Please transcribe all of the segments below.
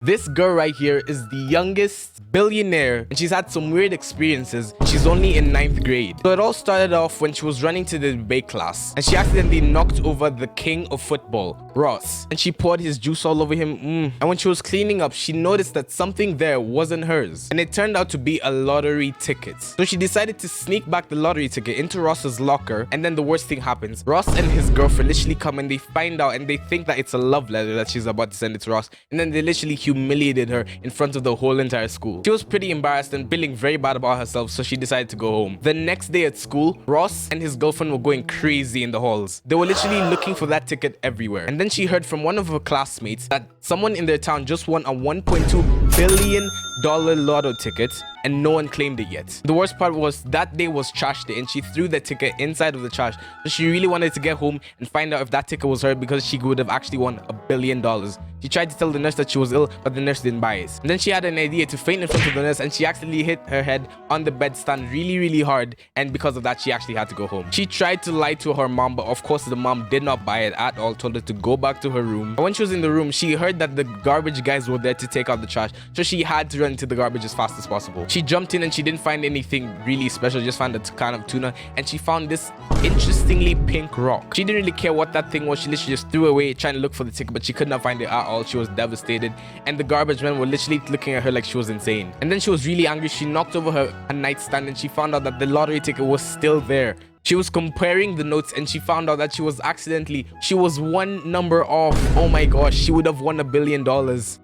This girl right here is the youngest billionaire and she's had some weird experiences. She's only in 9th grade. So it all started off when she was running to the debate class and she accidentally knocked over the king of football, Ross, and she poured his juice all over him. And when she was cleaning up, she noticed that something there wasn't hers and it turned out to be a lottery ticket. So she decided to sneak back the lottery ticket into Ross's locker, and then the worst thing happens. Ross and his girlfriend literally come and they find out and they think that it's a love letter that she's about to send it to Ross, and then they literally humiliated her in front of the whole entire school. She was pretty embarrassed and feeling very bad about herself, so she decided to go home. The next day at school, Ross and his girlfriend were going crazy in the halls. They were literally looking for that ticket everywhere. And then she heard from one of her classmates that someone in their town just won a $1.2 billion lotto ticket and no one claimed it yet. The worst part was that day was trash day and she threw the ticket inside of the trash. So she really wanted to get home and find out if that ticket was her because she would have actually won $1 billion. She tried to tell the nurse that she was ill, but the nurse didn't buy it. And then she had an idea to faint in front of the nurse and she accidentally hit her head on the bedstand really hard, and because of that she actually had to go home. She tried to lie to her mom, but of course the mom did not buy it at all, told her to go back to her room. And when she was in the room, she heard that the garbage guys were there to take out the trash, so she had to run to the garbage as fast as possible. She jumped in and she didn't find anything really special, just found a can of tuna, and she found this interestingly pink rock. She didn't really care what that thing was. She literally just threw it away trying to look for the ticket, but she could not find it at all. She was devastated and the garbage men were literally looking at her like she was insane. And then she was really angry. She knocked over her nightstand and she found out that the lottery ticket was still there. She was comparing the notes and she found out that she was one number off. Oh my gosh, she would have won $1 billion.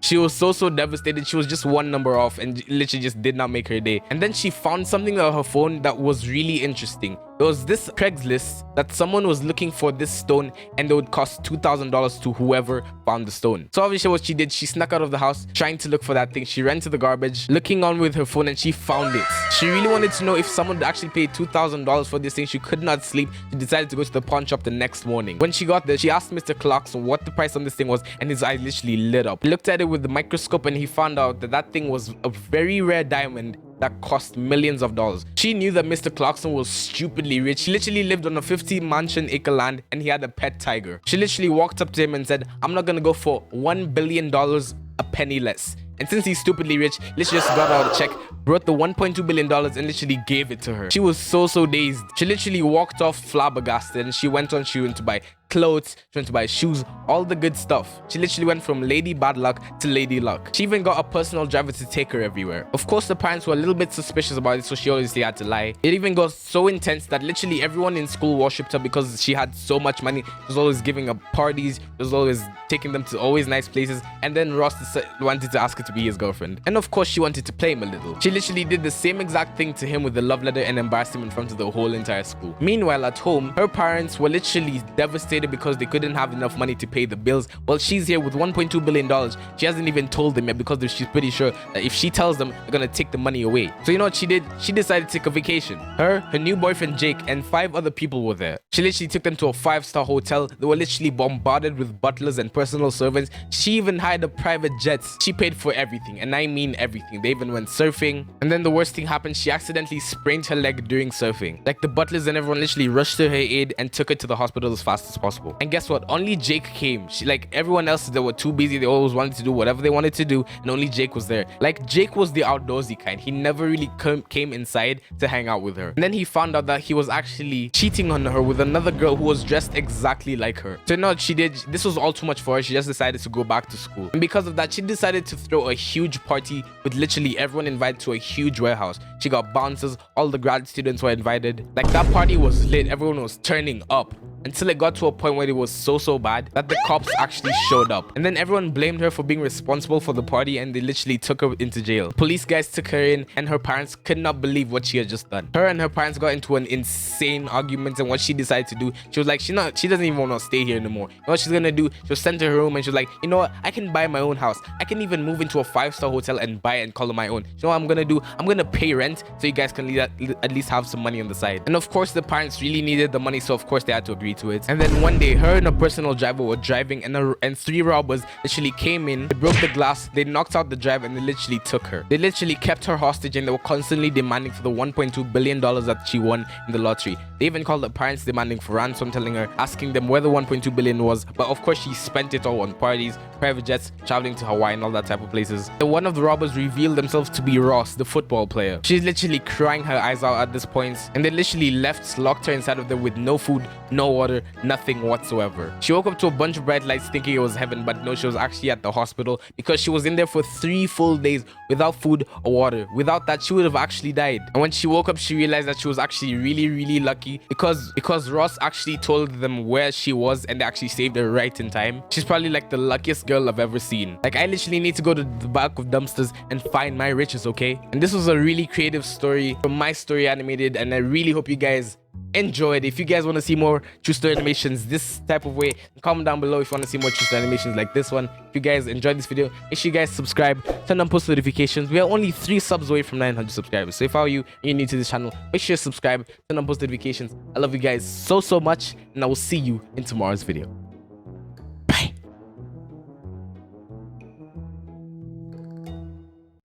She was so devastated. She was just one number off and literally just did not make her day. And then she found something on her phone that was really interesting. There was this Craigslist that someone was looking for this stone and it would cost $2,000 to whoever found the stone. So obviously what she did, she snuck out of the house trying to look for that thing. She ran to the garbage looking on with her phone and she found it. She really wanted to know if someone actually paid $2,000 for this thing. She could not sleep. She decided to go to the pawn shop the next morning. When she got there, she asked Mr. Clarkson what the price on this thing was and his eyes literally lit up. He looked at it with the microscope and he found out that that thing was a very rare diamond that cost millions of dollars. She knew that Mr. Clarkson was stupidly rich. He literally lived on a 50-mansion-acre land and he had a pet tiger. She literally walked up to him and said, "I'm not gonna go for $1 billion a penny less." And since he's stupidly rich, literally just got out a check, brought the $1.2 billion and literally gave it to her. She was so dazed. She literally walked off flabbergasted and she went to buy clothes, she went to buy shoes, all the good stuff. She literally went from Lady Bad Luck to Lady Luck. She even got a personal driver to take her everywhere. Of course, the parents were a little bit suspicious about it, so she obviously had to lie. It even got so intense that literally everyone in school worshipped her because she had so much money. She was always giving up parties, she was always taking them to always nice places, and then Ross wanted to ask her to be his girlfriend. And of course, she wanted to play him a little. She literally did the same exact thing to him with the love letter and embarrassed him in front of the whole entire school. Meanwhile, at home, her parents were literally devastated because they couldn't have enough money to pay the bills. Well, she's here with $1.2 billion. She hasn't even told them yet because she's pretty sure that if she tells them, they're gonna take the money away. So you know what she did? She decided to take a vacation. Her new boyfriend Jake, and 5 other people were there. She literally took them to a 5-star hotel. They were literally bombarded with butlers and personal servants. She even hired a private jet. She paid for everything, and I mean everything. They even went surfing. And then the worst thing happened. She accidentally sprained her leg during surfing. Like, the butlers and everyone literally rushed to her aid and took her to the hospital as fast as possible. And guess what? Only Jake came. Like everyone else, they were too busy. They always wanted to do whatever they wanted to do, and only Jake was there. Like, Jake was the outdoorsy kind. He never really came inside to hang out with her. And then he found out that he was actually cheating on her with another girl who was dressed exactly like her. So you know what she did? This was all too much for her. She just decided to go back to school. And because of that, she decided to throw a huge party with literally everyone invited to a huge warehouse. She got bouncers. All the grad students were invited. Like, that party was lit. Everyone was turning up. Until it got to a point where it was so bad that the cops actually showed up. And then everyone blamed her for being responsible for the party and they literally took her into jail. Police guys took her in and her parents could not believe what she had just done. Her and her parents got into an insane argument, and what she decided to do, she was like, she doesn't even want to stay here anymore. You know what she's gonna do? She was sent to her room and she was like, you know what? I can buy my own house. I can even move into a 5-star hotel and buy it and call it my own. You know what I'm gonna do? I'm gonna pay rent so you guys can at least have some money on the side. And of course, the parents really needed the money, so of course they had to agree to it. And then one day, her and a personal driver were driving, and 3 robbers literally came in. They broke the glass, they knocked out the driver, and they literally took her. They literally kept her hostage, and they were constantly demanding for the $1.2 billion that she won in the lottery. They even called her parents demanding for ransom, asking them where the 1.2 billion was. But of course, she spent it all on parties, private jets, traveling to Hawaii and all that type of places. And one of the robbers revealed themselves to be Ross, the football player. She's literally crying her eyes out at this point, and they literally locked her inside of there with no food, no water, nothing whatsoever. She woke up to a bunch of bright lights thinking it was heaven, but no, she was actually at the hospital because she was in there for 3 full days without food or water. Without that, she would have actually died. And when she woke up, she realized that she was actually really lucky because Ross actually told them where she was, and they actually saved her right in time. She's probably like the luckiest girl I've ever seen. Like, I literally need to go to the back of dumpsters and find my riches, okay? And this was a really creative story from My Story Animated, and I really hope you guys enjoyed. If you guys want to see more true story animations this type of way, comment down below if you want to see more true story animations like this one. If you guys enjoyed this video, make sure you guys subscribe, turn on post notifications. We are only 3 subs away from 900 subscribers, so if I were you and you're new to this channel, make sure you subscribe, turn on post notifications. I love you guys so much, and I will see you in tomorrow's video.